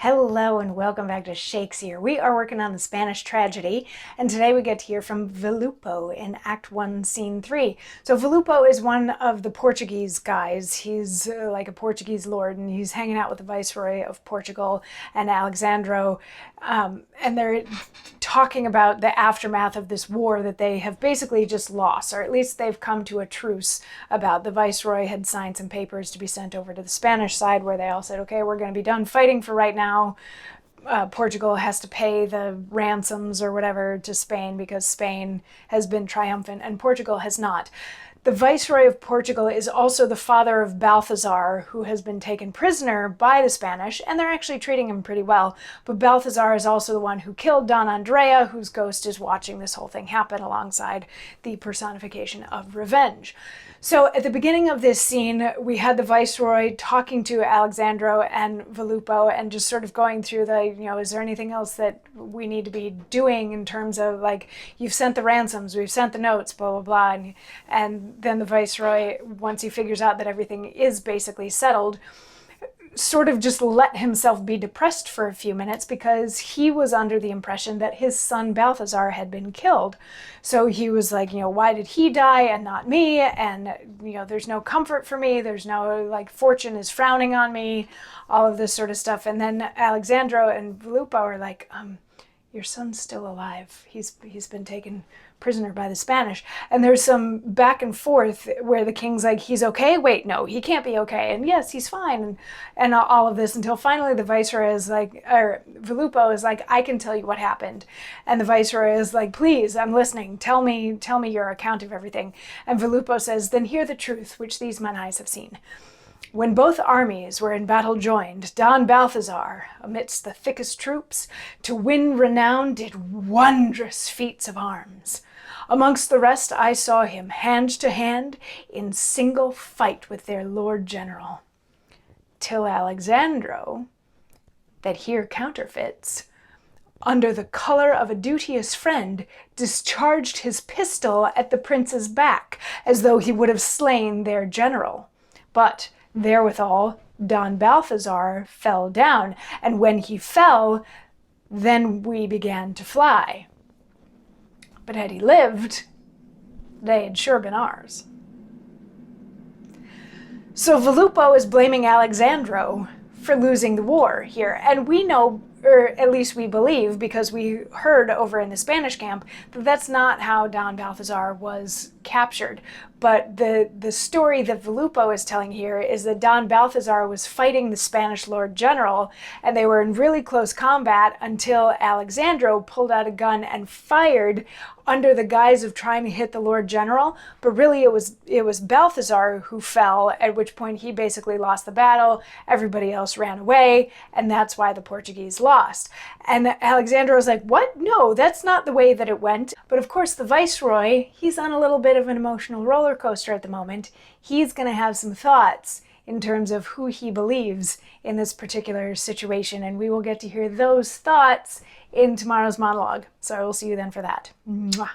Hello and welcome back to Shakesyear. We are working on the Spanish tragedy, and today we get to hear from Villuppo in Act 1, Scene 3. So Villuppo is one of the Portuguese guys. He's like a Portuguese lord, and he's hanging out with the Viceroy of Portugal and Alexandro, and they're talking about the aftermath of this war that they have basically just lost, or at least they've come to a truce about. The Viceroy had signed some papers to be sent over to the Spanish side where they all said, okay, we're going to be done fighting for right now. Portugal has to pay the ransoms or whatever to Spain because Spain has been triumphant and Portugal has not. The Viceroy of Portugal is also the father of Balthazar, who has been taken prisoner by the Spanish, and they're actually treating him pretty well. But Balthazar is also the one who killed Don Andrea, whose ghost is watching this whole thing happen alongside the personification of revenge. So at the beginning of this scene, we had the Viceroy talking to Alexandro and Villuppo and just sort of going through the, is there anything else that we need to be doing in terms of, like, you've sent the ransoms, we've sent the notes, blah, blah, blah. And then the Viceroy, once he figures out that everything is basically settled, sort of just let himself be depressed for a few minutes because he was under the impression that his son Balthazar had been killed. So he was like, why did he die and not me? And, there's no comfort for me. There's no, fortune is frowning on me, all of this sort of stuff. And then Alexandro and Villuppo are like, your son's still alive. He's been taken prisoner by the Spanish. And there's some back and forth where the king's like, he's okay? Wait, no, he can't be okay. And yes, he's fine. And all of this until finally the Viceroy is like, or Villuppo is like, I can tell you what happened. And the Viceroy is like, please, I'm listening. Tell me your account of everything. And Villuppo says, then hear the truth, which these mine eyes have seen. When both armies were in battle joined, Don Balthazar, amidst the thickest troops, to win renown did wondrous feats of arms. Amongst the rest I saw him, hand to hand, in single fight with their Lord General. Till Alexandro, that here counterfeits, under the colour of a duteous friend, discharged his pistol at the prince's back, as though he would have slain their general. But therewithal, Don Balthazar fell down, and when he fell, then we began to fly. But had he lived, they had sure been ours. So Villuppo is blaming Alexandro for losing the war here, and we know, or at least we believe, because we heard over in the Spanish camp, that that's not how Don Balthazar was captured. But the story that Villuppo is telling here is that Don Balthazar was fighting the Spanish Lord General, and they were in really close combat until Alexandro pulled out a gun and fired under the guise of trying to hit the Lord General. But really it was Balthazar who fell, at which point he basically lost the battle. Everybody else ran away, and that's why the Portuguese lost. And Alexandro was like, what? No, that's not the way that it went. But of course the Viceroy, he's on a little bit of an emotional roller coaster at the moment. He's going to have some thoughts in terms of who he believes in this particular situation, and we will get to hear those thoughts in tomorrow's monologue. So I will see you then for that. Mwah.